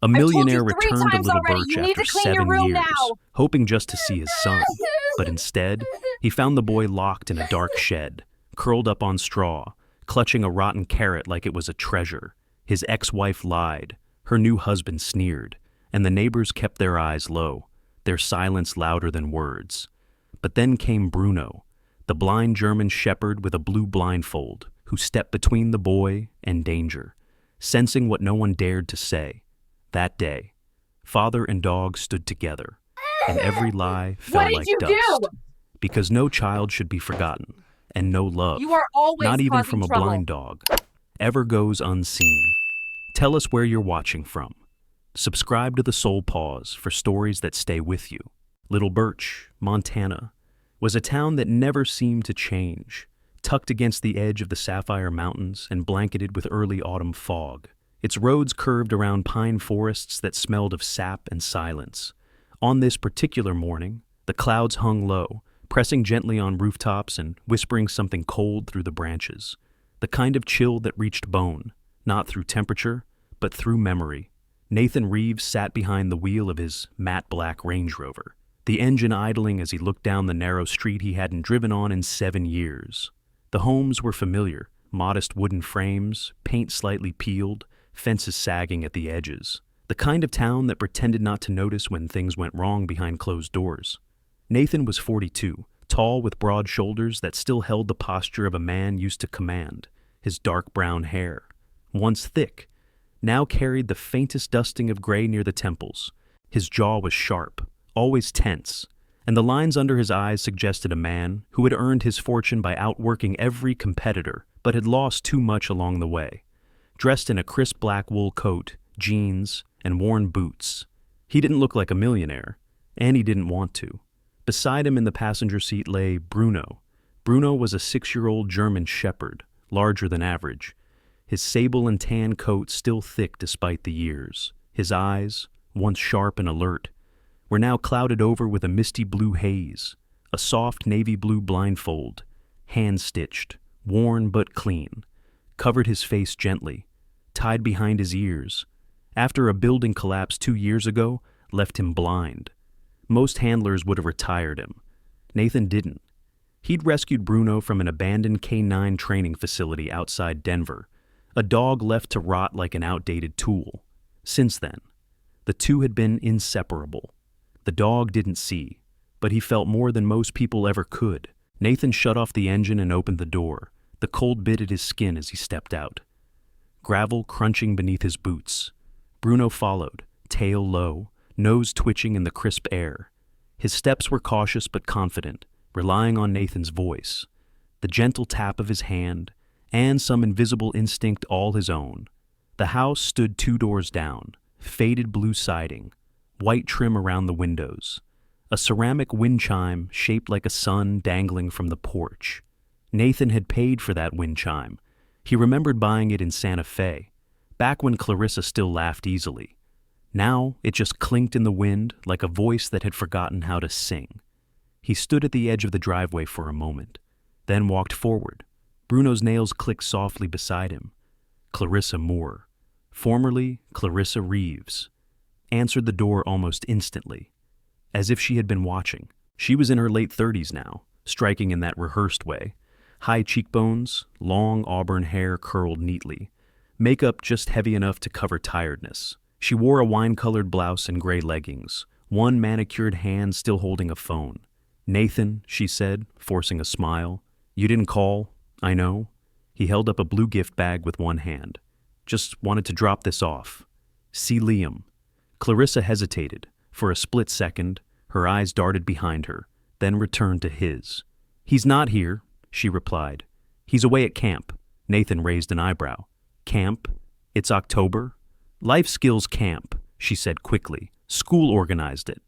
A I've told you millionaire 3 returned to times Little already. Birch You need after to clean your 7 room years, now. hoping just to see his son. But instead, he found the boy locked in a dark shed, curled up on straw, clutching a rotten carrot like it was a treasure. His ex-wife lied, her new husband sneered, and the neighbors kept their eyes low, their silence louder than words. But then came Bruno, the blind German shepherd with a blue blindfold, who stepped between the boy and danger, sensing what no one dared to say. That day, father and dog stood together, and every lie What fell did like you dust. do? Because no child should be forgotten, and no love, You are always not even causing from a trouble. blind dog, ever goes unseen. Tell us where you're watching from. Subscribe to The Soul Pause for stories that stay with you. Little Birch, Montana, was a town that never seemed to change, tucked against the edge of the Sapphire Mountains and blanketed with early autumn fog. Its roads curved around pine forests that smelled of sap and silence. On this particular morning, the clouds hung low, pressing gently on rooftops and whispering something cold through the branches. The kind of chill that reached bone, not through temperature, but through memory. Nathan Reeves sat behind the wheel of his matte black Range Rover, the engine idling as he looked down the narrow street he hadn't driven on in 7 years. The homes were familiar, modest wooden frames, paint slightly peeled, fences sagging at the edges. The kind of town that pretended not to notice when things went wrong behind closed doors. Nathan was 42, tall with broad shoulders that still held the posture of a man used to command. His dark brown hair, once thick, now carried the faintest dusting of gray near the temples. His jaw was sharp, always tense, and the lines under his eyes suggested a man who had earned his fortune by outworking every competitor, but had lost too much along the way. Dressed in a crisp black wool coat, jeans, and worn boots, he didn't look like a millionaire, and he didn't want to. Beside him in the passenger seat lay Bruno. Bruno was a 6-year-old German shepherd, larger than average, his sable and tan coat still thick despite the years. His eyes, once sharp and alert, were now clouded over with a misty blue haze, a soft navy blue blindfold, hand-stitched, worn but clean, covered his face gently, tied behind his ears. After a building collapse 2 years ago, left him blind. Most handlers would have retired him. Nathan didn't. He'd rescued Bruno from an abandoned K-9 training facility outside Denver, a dog left to rot like an outdated tool. Since then, the two had been inseparable. The dog didn't see, but he felt more than most people ever could. Nathan shut off the engine and opened the door. The cold bit at his skin as he stepped out. Gravel crunching beneath his boots. Bruno followed, tail low, nose twitching in the crisp air. His steps were cautious but confident, relying on Nathan's voice, the gentle tap of his hand, and some invisible instinct all his own. The house stood 2 doors down, faded blue siding, white trim around the windows, a ceramic wind chime shaped like a sun dangling from the porch. Nathan had paid for that wind chime. He remembered buying it in Santa Fe, back when Clarissa still laughed easily. Now it just clinked in the wind like a voice that had forgotten how to sing. He stood at the edge of the driveway for a moment, then walked forward. Bruno's nails clicked softly beside him. Clarissa Moore, formerly Clarissa Reeves, answered the door almost instantly, as if she had been watching. She was in her late 30s now, striking in that rehearsed way. High cheekbones, long auburn hair curled neatly, makeup just heavy enough to cover tiredness. She wore a wine-colored blouse and gray leggings, one manicured hand still holding a phone. "Nathan," she said, forcing a smile. "You didn't call, I know." He held up a blue gift bag with one hand. "Just wanted to drop this off. See Liam." Clarissa hesitated. For a split second, her eyes darted behind her, then returned to his. "He's not here," she replied. "He's away at camp." Nathan raised an eyebrow. "Camp? It's October?" "Life Skills Camp," she said quickly. "School organized it."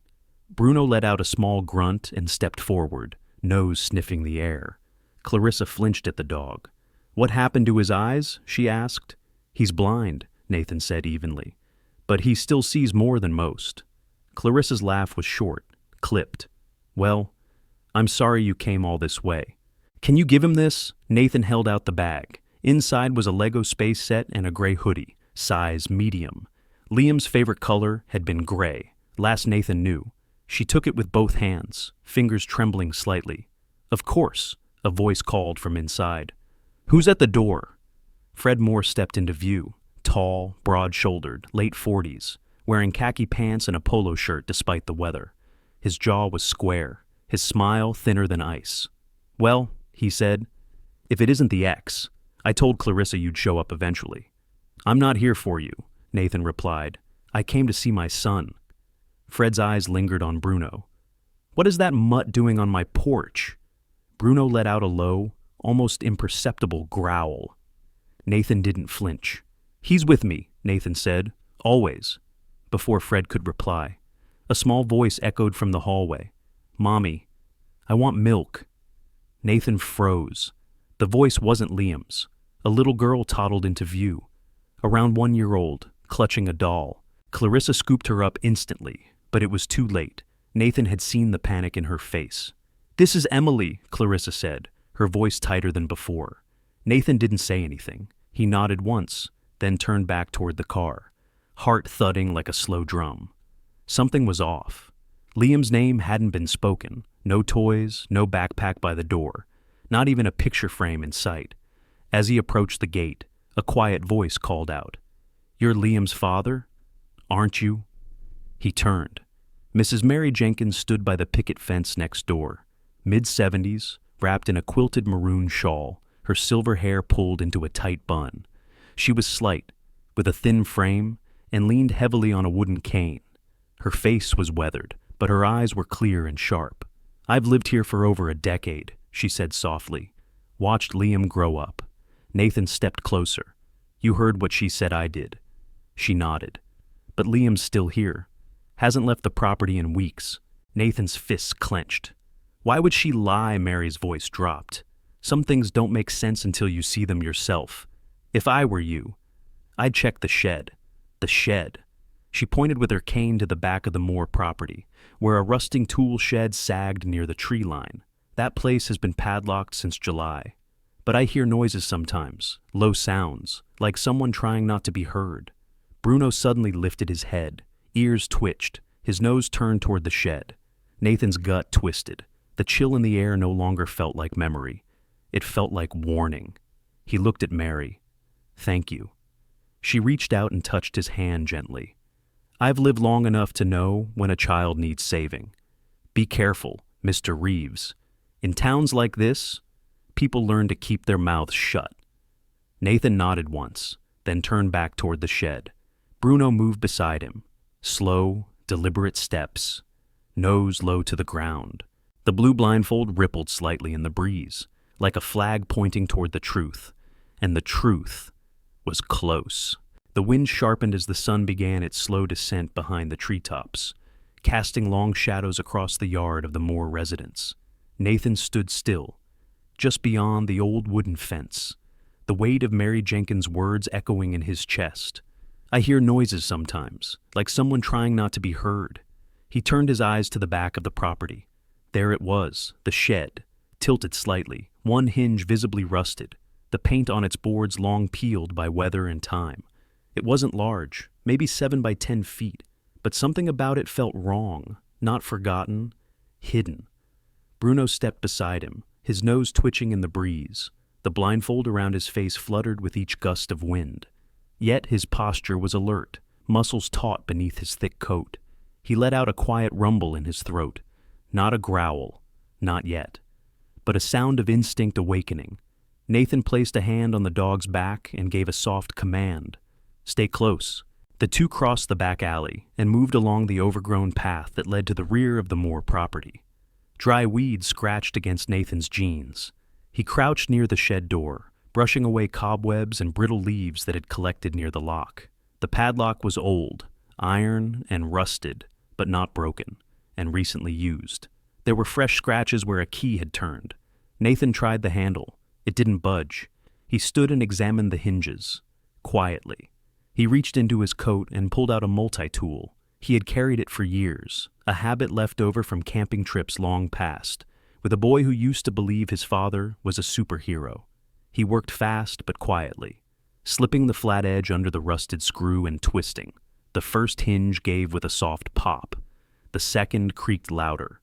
Bruno let out a small grunt and stepped forward, nose sniffing the air. Clarissa flinched at the dog. "What happened to his eyes?" she asked. "He's blind," Nathan said evenly. "But he still sees more than most." Clarissa's laugh was short, clipped. "Well, I'm sorry you came all this way. Can you give him this?" Nathan held out the bag. Inside was a Lego space set and a gray hoodie, size medium. Liam's favorite color had been gray. Last Nathan knew. She took it with both hands, fingers trembling slightly. "Of course," a voice called from inside. "Who's at the door?" Fred Moore stepped into view, tall, broad-shouldered, late 40s, wearing khaki pants and a polo shirt despite the weather. His jaw was square, his smile thinner than ice. "Well," he said, "if it isn't the ex. I told Clarissa you'd show up eventually." "I'm not here for you," Nathan replied. "I came to see my son." Fred's eyes lingered on Bruno. "What is that mutt doing on my porch?" Bruno let out a low, almost imperceptible growl. Nathan didn't flinch. "He's with me," Nathan said. "Always." Before Fred could reply, a small voice echoed from the hallway. "Mommy, I want milk." Nathan froze. The voice wasn't Liam's. A little girl toddled into view. Around 1 year old, clutching a doll. Clarissa scooped her up instantly, but it was too late. Nathan had seen the panic in her face. "This is Emily," Clarissa said, her voice tighter than before. Nathan didn't say anything. He nodded once, then turned back toward the car, heart thudding like a slow drum. Something was off. Liam's name hadn't been spoken. No toys, no backpack by the door, not even a picture frame in sight. As he approached the gate, a quiet voice called out, "You're Liam's father? Aren't you?" He turned. Mrs. Mary Jenkins stood by the picket fence next door, mid-70s, wrapped in a quilted maroon shawl, her silver hair pulled into a tight bun. She was slight, with a thin frame, and leaned heavily on a wooden cane. Her face was weathered, but her eyes were clear and sharp. "I've lived here for over a decade," she said softly. "Watched Liam grow up." Nathan stepped closer. "You heard what she said I did." She nodded. "But Liam's still here. Hasn't left the property in weeks." Nathan's fists clenched. "Why would she lie?" Mary's voice dropped. "Some things don't make sense until you see them yourself. If I were you, I'd check the shed." The shed. She pointed with her cane to the back of the Moore property, where a rusting tool shed sagged near the tree line. "That place has been padlocked since July. But I hear noises sometimes, low sounds, like someone trying not to be heard." Bruno suddenly lifted his head. Ears twitched. His nose turned toward the shed. Nathan's gut twisted. The chill in the air no longer felt like memory. It felt like warning. He looked at Mary. "Thank you." She reached out and touched his hand gently. "I've lived long enough to know when a child needs saving. Be careful, Mr. Reeves. In towns like this, people learn to keep their mouths shut." Nathan nodded once, then turned back toward the shed. Bruno moved beside him. Slow, deliberate steps, nose low to the ground. The blue blindfold rippled slightly in the breeze, like a flag pointing toward the truth. And the truth was close. The wind sharpened as the sun began its slow descent behind the treetops, casting long shadows across the yard of the Moore residence. Nathan stood still, just beyond the old wooden fence, the weight of Mary Jenkins' words echoing in his chest. "I hear noises sometimes, like someone trying not to be heard." He turned his eyes to the back of the property. There it was, the shed, tilted slightly, one hinge visibly rusted, the paint on its boards long peeled by weather and time. It wasn't large, maybe 7 by 10 feet, but something about it felt wrong, not forgotten, hidden. Bruno stepped beside him, his nose twitching in the breeze. The blindfold around his face fluttered with each gust of wind. Yet his posture was alert, muscles taut beneath his thick coat. He let out a quiet rumble in his throat. Not a growl, not yet, but a sound of instinct awakening. Nathan placed a hand on the dog's back and gave a soft command. "Stay close." The two crossed the back alley and moved along the overgrown path that led to the rear of the Moore property. Dry weeds scratched against Nathan's jeans. He crouched near the shed door, brushing away cobwebs and brittle leaves that had collected near the lock. The padlock was old, iron and rusted, but not broken, and recently used. There were fresh scratches where a key had turned. Nathan tried the handle. It didn't budge. He stood and examined the hinges, quietly. He reached into his coat and pulled out a multi-tool. He had carried it for years, a habit left over from camping trips long past, with a boy who used to believe his father was a superhero. He worked fast but quietly, slipping the flat edge under the rusted screw and twisting. The first hinge gave with a soft pop. The second creaked louder.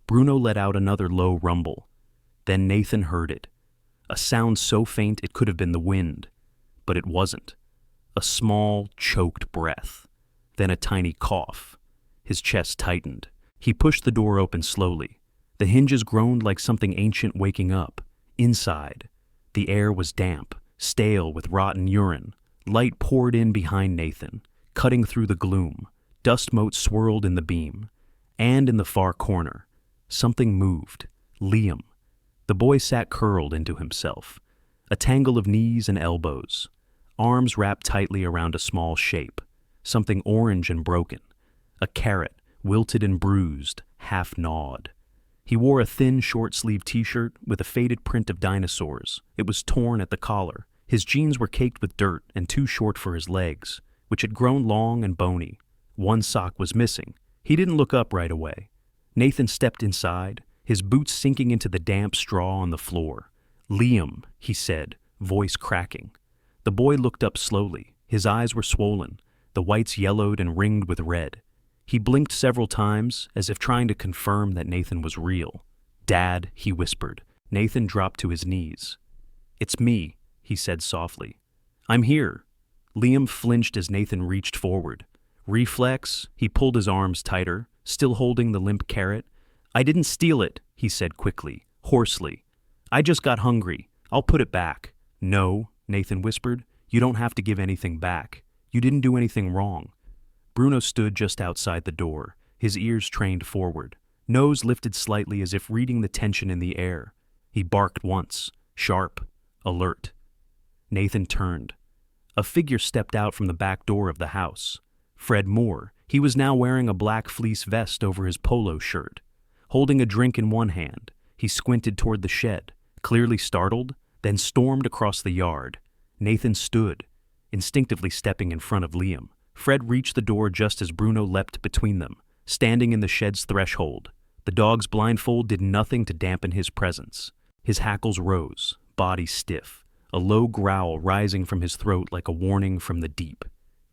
Bruno let out another low rumble. Then Nathan heard it. A sound so faint it could have been the wind. But it wasn't. A small, choked breath. Then a tiny cough. His chest tightened. He pushed the door open slowly. The hinges groaned like something ancient waking up. Inside, the air was damp, stale with rotten urine. Light poured in behind Nathan, cutting through the gloom. Dust motes swirled in the beam. And in the far corner, something moved. Liam. The boy sat curled into himself. A tangle of knees and elbows. Arms wrapped tightly around a small shape. Something orange and broken. A carrot, wilted and bruised, half gnawed. He wore a thin, short-sleeved t-shirt with a faded print of dinosaurs. It was torn at the collar. His jeans were caked with dirt and too short for his legs, which had grown long and bony. One sock was missing. He didn't look up right away. Nathan stepped inside, his boots sinking into the damp straw on the floor. "Liam," he said, voice cracking. The boy looked up slowly. His eyes were swollen, the whites yellowed and ringed with red. He blinked several times, as if trying to confirm that Nathan was real. "Dad," he whispered. Nathan dropped to his knees. "It's me," he said softly. "I'm here." Liam flinched as Nathan reached forward. Reflex, he pulled his arms tighter, still holding the limp carrot. "I didn't steal it," he said quickly, hoarsely. "I just got hungry. I'll put it back." "No," Nathan whispered. "You don't have to give anything back. You didn't do anything wrong." Bruno stood just outside the door, his ears trained forward, nose lifted slightly as if reading the tension in the air. He barked once, sharp, alert. Nathan turned. A figure stepped out from the back door of the house. Fred Moore. He was now wearing a black fleece vest over his polo shirt. Holding a drink in one hand, he squinted toward the shed, clearly startled, then stormed across the yard. Nathan stood, instinctively stepping in front of Liam. Fred reached the door just as Bruno leapt between them, standing in the shed's threshold. The dog's blindfold did nothing to dampen his presence. His hackles rose, body stiff, a low growl rising from his throat like a warning from the deep.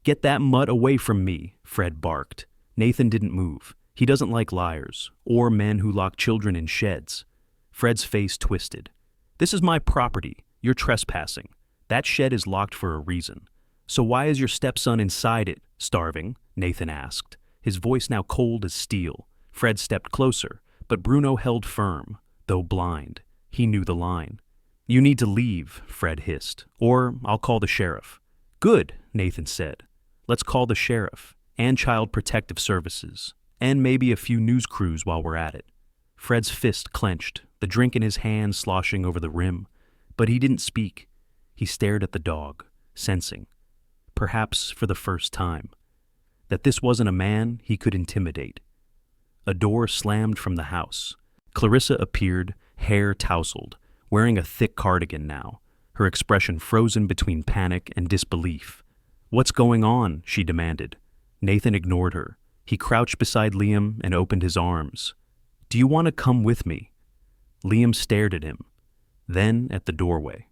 "Get that mutt away from me," Fred barked. Nathan didn't move. He doesn't like liars, or men who lock children in sheds. Fred's face twisted. "This is my property. You're trespassing. That shed is locked for a reason. So why is your stepson inside it, starving?" Nathan asked, his voice now cold as steel. Fred stepped closer, but Bruno held firm, though blind. He knew the line. "You need to leave," Fred hissed, "or I'll call the sheriff." "Good," Nathan said. "Let's call the sheriff, and Child Protective Services, and maybe a few news crews while we're at it." Fred's fist clenched, the drink in his hand sloshing over the rim. But he didn't speak. He stared at the dog, sensing, perhaps for the first time, that this wasn't a man he could intimidate. A door slammed from the house. Clarissa appeared, hair tousled, wearing a thick cardigan now, her expression frozen between panic and disbelief. "What's going on?" she demanded. Nathan ignored her. He crouched beside Liam and opened his arms. "Do you want to come with me?" Liam stared at him, then at the doorway,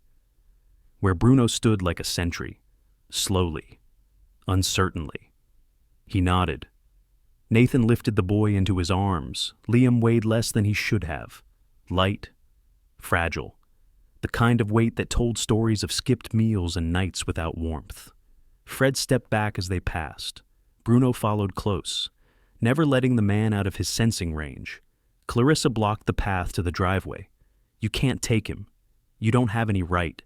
where Bruno stood like a sentry, slowly, uncertainly. He nodded. Nathan lifted the boy into his arms. Liam weighed less than he should have. Light, fragile, the kind of weight that told stories of skipped meals and nights without warmth. Fred stepped back as they passed. Bruno followed close, never letting the man out of his sensing range. Clarissa blocked the path to the driveway. "You can't take him. You don't have any right."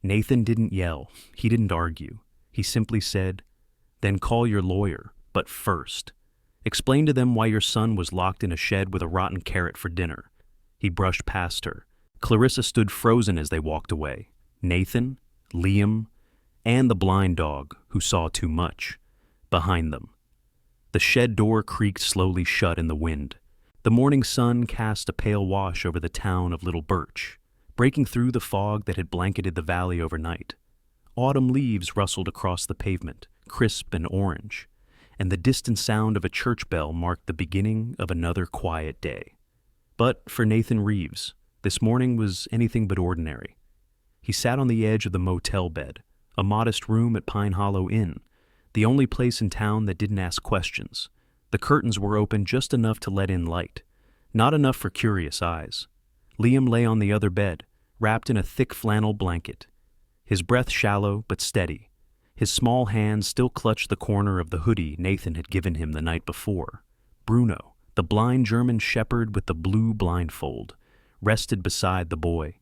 Nathan didn't yell. He didn't argue. He simply said, "Then call your lawyer, but first, explain to them why your son was locked in a shed with a rotten carrot for dinner." He brushed past her. Clarissa stood frozen as they walked away. Nathan, Liam, and the blind dog, who saw too much, behind them. The shed door creaked slowly shut in the wind. The morning sun cast a pale wash over the town of Little Birch, breaking through the fog that had blanketed the valley overnight. Autumn leaves rustled across the pavement, crisp and orange, and the distant sound of a church bell marked the beginning of another quiet day. But for Nathan Reeves, this morning was anything but ordinary. He sat on the edge of the motel bed, a modest room at Pine Hollow Inn, the only place in town that didn't ask questions. The curtains were open just enough to let in light, not enough for curious eyes. Liam lay on the other bed, wrapped in a thick flannel blanket. His breath shallow but steady. His small hands still clutched the corner of the hoodie Nathan had given him the night before. Bruno, the blind German shepherd with the blue blindfold, rested beside the boy,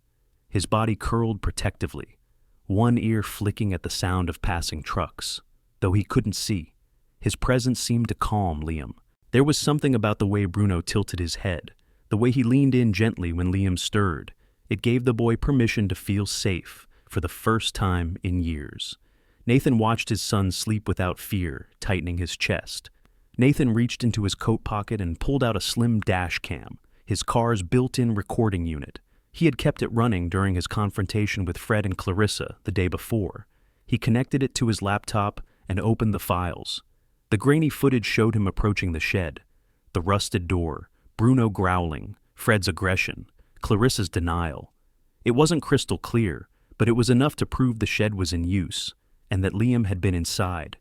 his body curled protectively, one ear flicking at the sound of passing trucks. Though he couldn't see, his presence seemed to calm Liam. There was something about the way Bruno tilted his head, the way he leaned in gently when Liam stirred. It gave the boy permission to feel safe for the first time in years. Nathan watched his son sleep without fear, tightening his chest. Nathan reached into his coat pocket and pulled out a slim dash cam, his car's built-in recording unit. He had kept it running during his confrontation with Fred and Clarissa the day before. He connected it to his laptop and opened the files. The grainy footage showed him approaching the shed. The rusted door, Bruno growling, Fred's aggression, Clarissa's denial. It wasn't crystal clear, but it was enough to prove the shed was in use, and that Liam had been inside.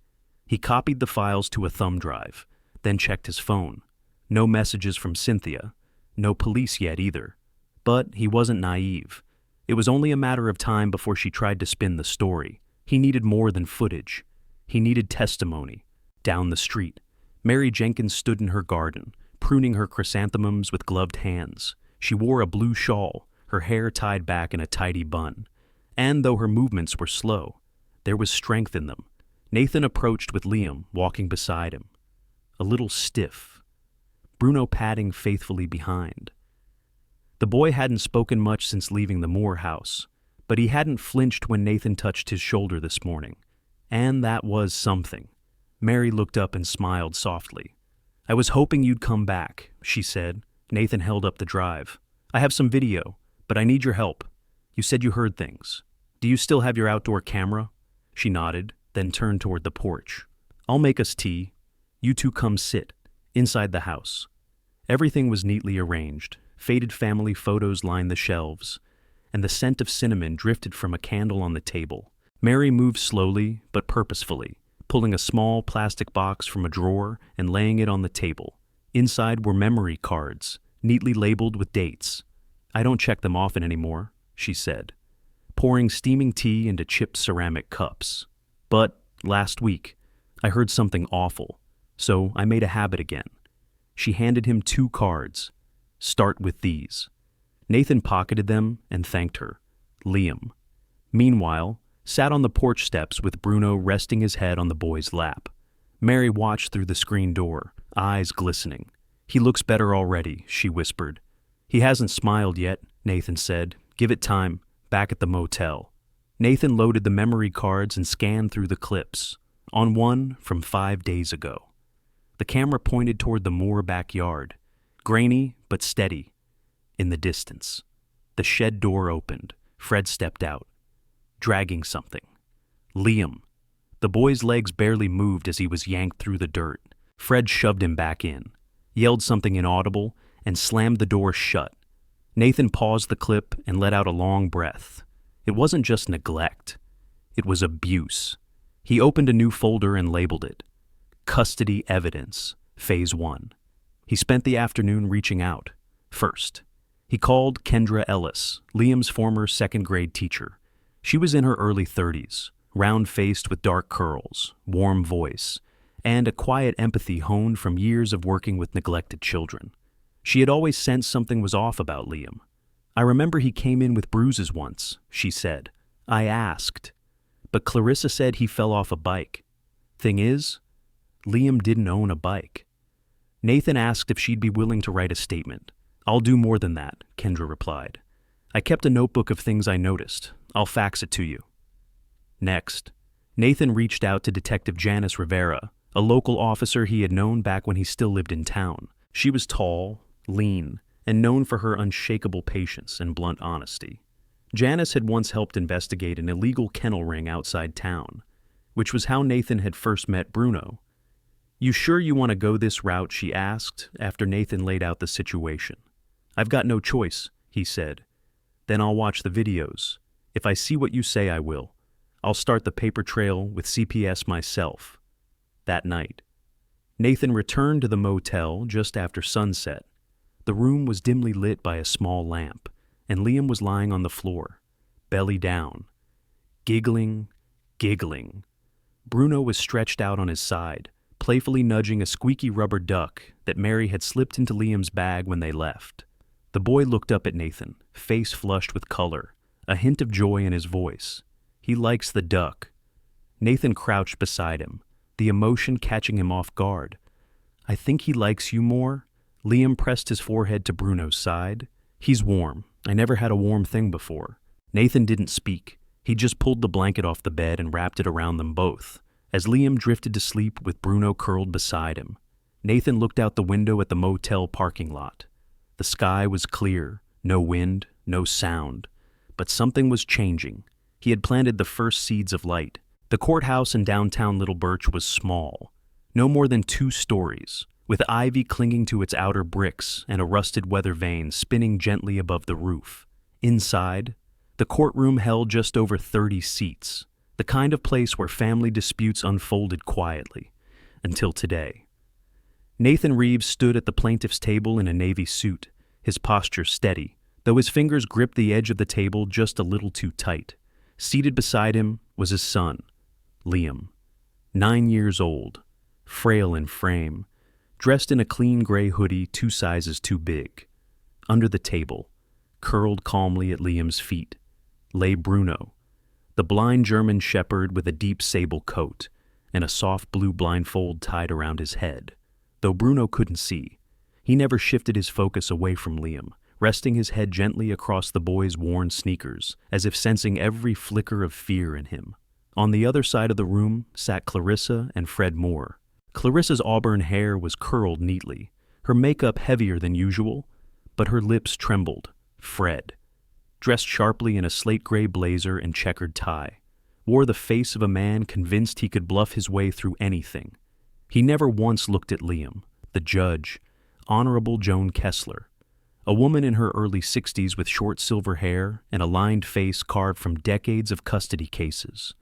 He copied the files to a thumb drive, then checked his phone. No messages from Cynthia, no police yet either. But he wasn't naive. It was only a matter of time before she tried to spin the story. He needed more than footage. He needed testimony. Down the street, Mary Jenkins stood in her garden, pruning her chrysanthemums with gloved hands. She wore a blue shawl, her hair tied back in a tidy bun. And though her movements were slow, there was strength in them. Nathan approached with Liam walking beside him, a little stiff, Bruno padding faithfully behind. The boy hadn't spoken much since leaving the Moore house, but he hadn't flinched when Nathan touched his shoulder this morning. And that was something. Mary looked up and smiled softly. "I was hoping you'd come back," she said. Nathan held up the drive. "I have some video, but I need your help. You said you heard things. Do you still have your outdoor camera?" She nodded, then turned toward the porch. "I'll make us tea. You two come sit, inside the house." Everything was neatly arranged. Faded family photos lined the shelves, and the scent of cinnamon drifted from a candle on the table. Mary moved slowly but purposefully, pulling a small plastic box from a drawer and laying it on the table. Inside were memory cards, neatly labeled with dates. "I don't check them often anymore," she said, pouring steaming tea into chipped ceramic cups. "But last week, I heard something awful, so I made a habit again." She handed him 2 cards. "Start with these." Nathan pocketed them and thanked her. Liam, meanwhile, sat on the porch steps with Bruno resting his head on the boy's lap. Mary watched through the screen door, eyes glistening. "He looks better already," she whispered. "He hasn't smiled yet," Nathan said. "Give it time, back at the motel." Nathan loaded the memory cards and scanned through the clips. On one from 5 days ago. The camera pointed toward the Moore backyard, grainy but steady. In the distance, the shed door opened. Fred stepped out, dragging something. Liam. The boy's legs barely moved as he was yanked through the dirt. Fred shoved him back in, yelled something inaudible, and slammed the door shut. Nathan paused the clip and let out a long breath. It wasn't just neglect. It was abuse. He opened a new folder and labeled it Custody Evidence, Phase 1. He spent the afternoon reaching out. First, he called Kendra Ellis, Liam's former second-grade teacher. She was in her early 30s, round-faced with dark curls, warm voice, and a quiet empathy honed from years of working with neglected children. She had always sensed something was off about Liam. "I remember he came in with bruises once," she said. "I asked, but Clarissa said he fell off a bike. Thing is, Liam didn't own a bike." Nathan asked if she'd be willing to write a statement. "I'll do more than that," Kendra replied. "I kept a notebook of things I noticed. I'll fax it to you." Next, Nathan reached out to Detective Janice Rivera, a local officer he had known back when he still lived in town. She was tall, lean, and known for her unshakable patience and blunt honesty. Janice had once helped investigate an illegal kennel ring outside town, which was how Nathan had first met Bruno. "You sure you want to go this route?" she asked after Nathan laid out the situation. "I've got no choice," he said. "Then I'll watch the videos. If I see what you say, I will. I'll start the paper trail with CPS myself." That night, Nathan returned to the motel just after sunset. The room was dimly lit by a small lamp, and Liam was lying on the floor, belly down, giggling. Bruno was stretched out on his side, playfully nudging a squeaky rubber duck that Mary had slipped into Liam's bag when they left. The boy looked up at Nathan, face flushed with color, a hint of joy in his voice. He likes the duck. Nathan crouched beside him, the emotion catching him off guard. I think he likes you more. Liam pressed his forehead to Bruno's side. He's warm. I never had a warm thing before. Nathan didn't speak. He just pulled the blanket off the bed and wrapped it around them both, as Liam drifted to sleep with Bruno curled beside him. Nathan looked out the window at the motel parking lot. The sky was clear, no wind, no sound, but something was changing. He had planted the first seeds of light. The courthouse in downtown Little Birch was small, no more than 2 stories, with ivy clinging to its outer bricks and a rusted weather vane spinning gently above the roof. Inside, the courtroom held just over 30 seats, the kind of place where family disputes unfolded quietly, until today. Nathan Reeves stood at the plaintiff's table in a navy suit, his posture steady, though his fingers gripped the edge of the table just a little too tight. Seated beside him was his son, Liam, 9 years old, frail in frame, dressed in a clean gray hoodie 2 sizes too big. Under the table, curled calmly at Liam's feet, lay Bruno, the blind German shepherd with a deep sable coat and a soft blue blindfold tied around his head. Though Bruno couldn't see, he never shifted his focus away from Liam, resting his head gently across the boy's worn sneakers, as if sensing every flicker of fear in him. On the other side of the room sat Clarissa and Fred Moore. Clarissa's auburn hair was curled neatly, her makeup heavier than usual, but her lips trembled. Fred, dressed sharply in a slate-gray blazer and checkered tie, wore the face of a man convinced he could bluff his way through anything. He never once looked at Liam, the judge, Honorable Joan Kessler, a woman in her early 60s with short silver hair and a lined face carved from decades of custody cases,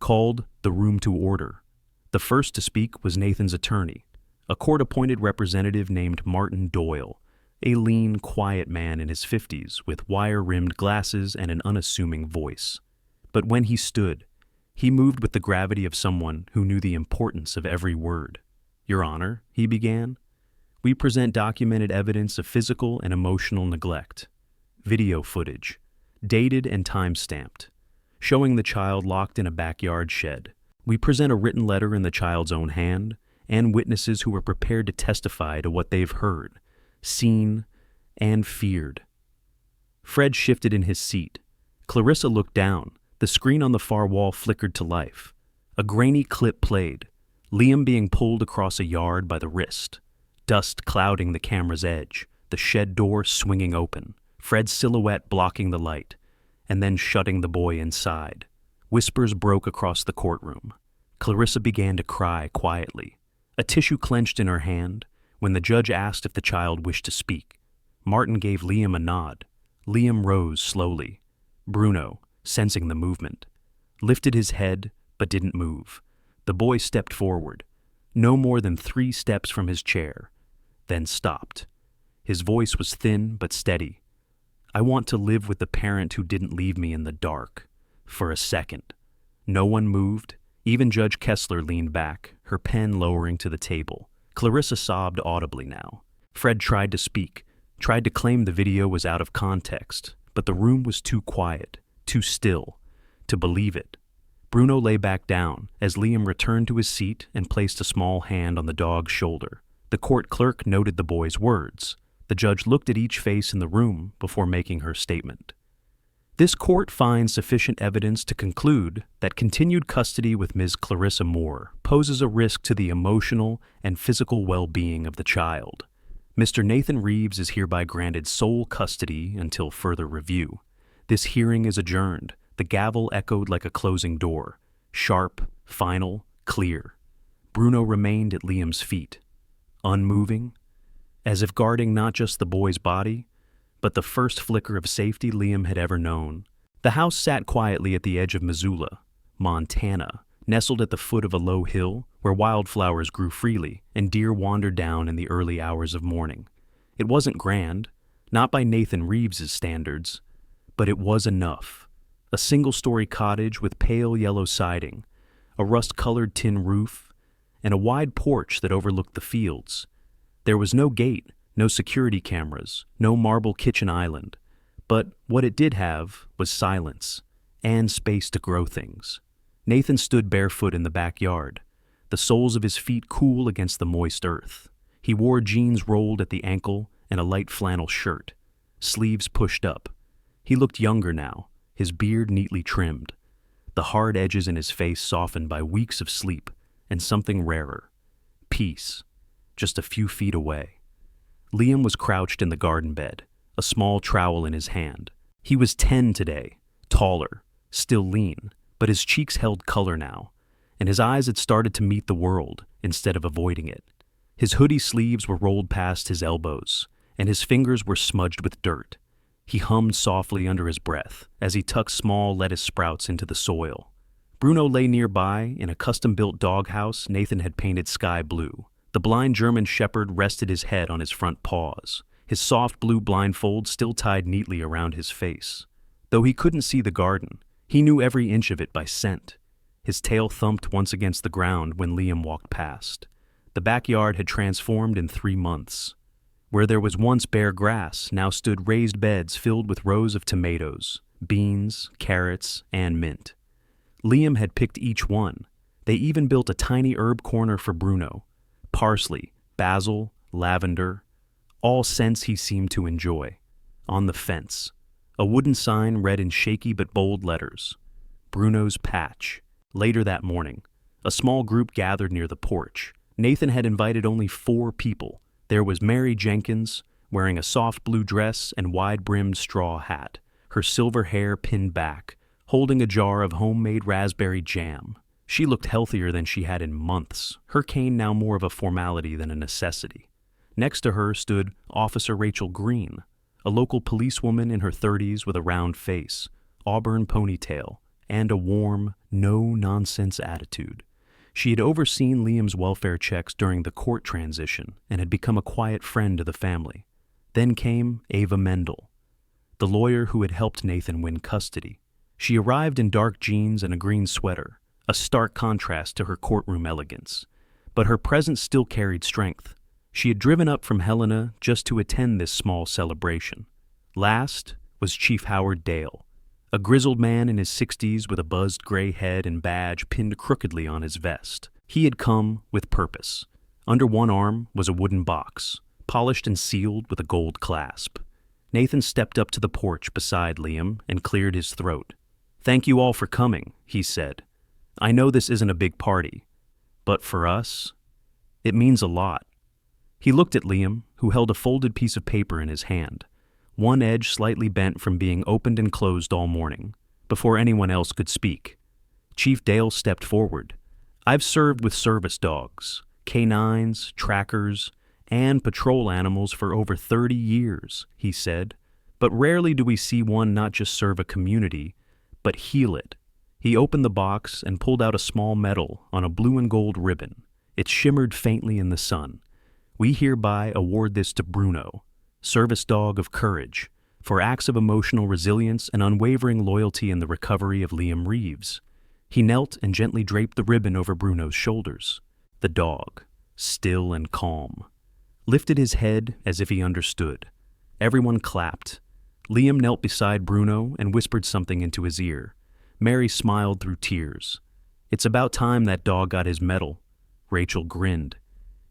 called the room to order. The first to speak was Nathan's attorney, a court-appointed representative named Martin Doyle, a lean, quiet man in his 50s with wire-rimmed glasses and an unassuming voice. But when he stood, he moved with the gravity of someone who knew the importance of every word. Your Honor, he began, we present documented evidence of physical and emotional neglect, video footage, dated and time-stamped, showing the child locked in a backyard shed. We present a written letter in the child's own hand and witnesses who are prepared to testify to what they've heard, seen, and feared. Fred shifted in his seat. Clarissa looked down. The screen on the far wall flickered to life. A grainy clip played, Liam being pulled across a yard by the wrist, dust clouding the camera's edge, the shed door swinging open, Fred's silhouette blocking the light, and then shutting the boy inside. Whispers broke across the courtroom. Clarissa began to cry quietly, a tissue clenched in her hand. When the judge asked if the child wished to speak, Martin gave Liam a nod. Liam rose slowly. Bruno, sensing the movement, lifted his head but didn't move. The boy stepped forward, no more than 3 steps from his chair, then stopped. His voice was thin but steady. I want to live with the parent who didn't leave me in the dark. For a second. No one moved. Even Judge Kessler leaned back, her pen lowering to the table. Clarissa sobbed audibly now. Fred tried to speak, tried to claim the video was out of context, but the room was too quiet, too still, to believe it. Bruno lay back down as Liam returned to his seat and placed a small hand on the dog's shoulder. The court clerk noted the boy's words. The judge looked at each face in the room before making her statement. This court finds sufficient evidence to conclude that continued custody with Ms. Clarissa Moore poses a risk to the emotional and physical well-being of the child. Mr. Nathan Reeves is hereby granted sole custody until further review. This hearing is adjourned. The gavel echoed like a closing door, sharp, final, clear. Bruno remained at Liam's feet, unmoving, as if guarding not just the boy's body, but the first flicker of safety Liam had ever known. The house sat quietly at the edge of Missoula, Montana, nestled at the foot of a low hill where wildflowers grew freely and deer wandered down in the early hours of morning. It wasn't grand, not by Nathan Reeves's standards, but it was enough. A single-story cottage with pale yellow siding, a rust-colored tin roof, and a wide porch that overlooked the fields. There was no gate, no security cameras, no marble kitchen island, but what it did have was silence and space to grow things. Nathan stood barefoot in the backyard, the soles of his feet cool against the moist earth. He wore jeans rolled at the ankle and a light flannel shirt, sleeves pushed up. He looked younger now, his beard neatly trimmed, the hard edges in his face softened by weeks of sleep and something rarer, peace, just a few feet away. Liam was crouched in the garden bed, a small trowel in his hand. He was 10 today, taller, still lean, but his cheeks held color now, and his eyes had started to meet the world instead of avoiding it. His hoodie sleeves were rolled past his elbows, and his fingers were smudged with dirt. He hummed softly under his breath as he tucked small lettuce sprouts into the soil. Bruno lay nearby in a custom-built doghouse Nathan had painted sky blue. The blind German shepherd rested his head on his front paws, his soft blue blindfold still tied neatly around his face. Though he couldn't see the garden, he knew every inch of it by scent. His tail thumped once against the ground when Liam walked past. The backyard had transformed in 3 months. Where there was once bare grass now stood raised beds filled with rows of tomatoes, beans, carrots, and mint. Liam had picked each one. They even built a tiny herb corner for Bruno. Parsley, basil, lavender, all scents he seemed to enjoy. On the fence, a wooden sign read in shaky but bold letters, Bruno's Patch. Later that morning, a small group gathered near the porch. Nathan had invited only 4 people. There was Mary Jenkins, wearing a soft blue dress and wide-brimmed straw hat, her silver hair pinned back, holding a jar of homemade raspberry jam. She looked healthier than she had in months, her cane now more of a formality than a necessity. Next to her stood Officer Rachel Green, a local policewoman in her 30s with a round face, auburn ponytail, and a warm, no-nonsense attitude. She had overseen Liam's welfare checks during the court transition and had become a quiet friend to the family. Then came Ava Mendel, the lawyer who had helped Nathan win custody. She arrived in dark jeans and a green sweater, a stark contrast to her courtroom elegance. But her presence still carried strength. She had driven up from Helena just to attend this small celebration. Last was Chief Howard Dale, a grizzled man in his 60s with a buzzed gray head and badge pinned crookedly on his vest. He had come with purpose. Under one arm was a wooden box, polished and sealed with a gold clasp. Nathan stepped up to the porch beside Liam and cleared his throat. "Thank you all for coming," he said. "I know this isn't a big party, but for us, it means a lot." He looked at Liam, who held a folded piece of paper in his hand, one edge slightly bent from being opened and closed all morning, before anyone else could speak. Chief Dale stepped forward. "I've served with service dogs, canines, trackers, and patrol animals for over 30 years, he said, but rarely do we see one not just serve a community, but heal it. He opened the box and pulled out a small medal on a blue and gold ribbon. It shimmered faintly in the sun. "We hereby award this to Bruno, service dog of courage, for acts of emotional resilience and unwavering loyalty in the recovery of Liam Reeves." He knelt and gently draped the ribbon over Bruno's shoulders. The dog, still and calm, lifted his head as if he understood. Everyone clapped. Liam knelt beside Bruno and whispered something into his ear. Mary smiled through tears. "It's about time that dog got his medal." Rachel grinned.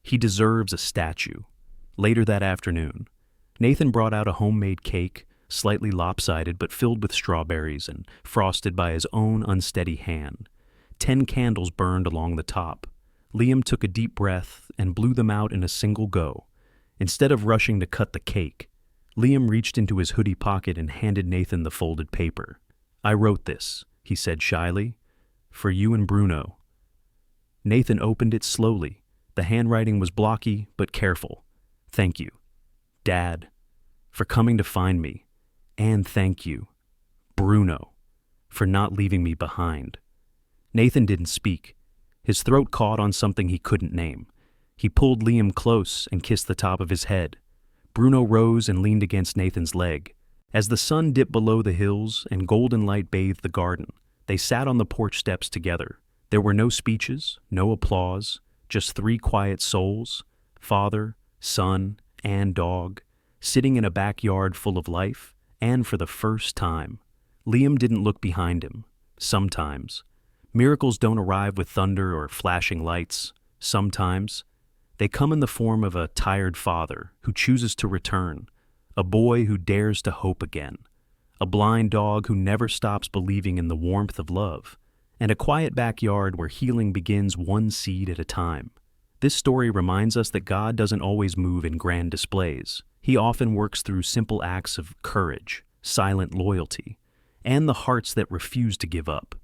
"He deserves a statue." Later that afternoon, Nathan brought out a homemade cake, slightly lopsided but filled with strawberries and frosted by his own unsteady hand. 10 candles burned along the top. Liam took a deep breath and blew them out in a single go. Instead of rushing to cut the cake, Liam reached into his hoodie pocket and handed Nathan the folded paper. "I wrote this," he said shyly, "for you and Bruno." Nathan opened it slowly. The handwriting was blocky but careful. "Thank you, Dad, for coming to find me. And thank you, Bruno, for not leaving me behind." Nathan didn't speak. His throat caught on something he couldn't name. He pulled Liam close and kissed the top of his head. Bruno rose and leaned against Nathan's leg. As the sun dipped below the hills and golden light bathed the garden, they sat on the porch steps together. There were no speeches, no applause, just three quiet souls, father, son, and dog, sitting in a backyard full of life, and for the first time. Liam didn't look behind him. Sometimes. Miracles don't arrive with thunder or flashing lights. Sometimes. They come in the form of a tired father who chooses to return, a boy who dares to hope again, a blind dog who never stops believing in the warmth of love, and a quiet backyard where healing begins one seed at a time. This story reminds us that God doesn't always move in grand displays. He often works through simple acts of courage, silent loyalty, and the hearts that refuse to give up.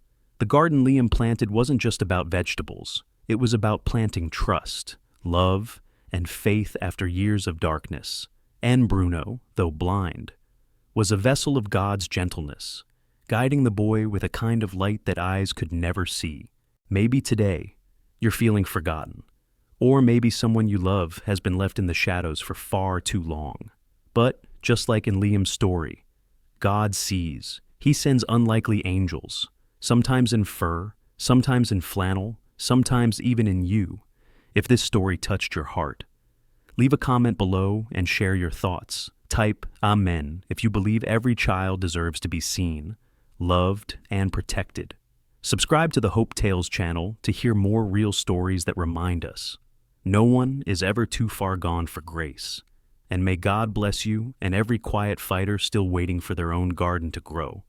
The garden Liam planted wasn't just about vegetables. It was about planting trust, love, and faith after years of darkness. And Bruno, though blind, was a vessel of God's gentleness, guiding the boy with a kind of light that eyes could never see. Maybe today, you're feeling forgotten. Or maybe someone you love has been left in the shadows for far too long. But, just like in Liam's story, God sees. He sends unlikely angels, sometimes in fur, sometimes in flannel, sometimes even in you. If this story touched your heart, leave a comment below and share your thoughts. Type Amen if you believe every child deserves to be seen, loved, and protected. Subscribe to the Hope Tales channel to hear more real stories that remind us no one is ever too far gone for grace. And may God bless you and every quiet fighter still waiting for their own garden to grow.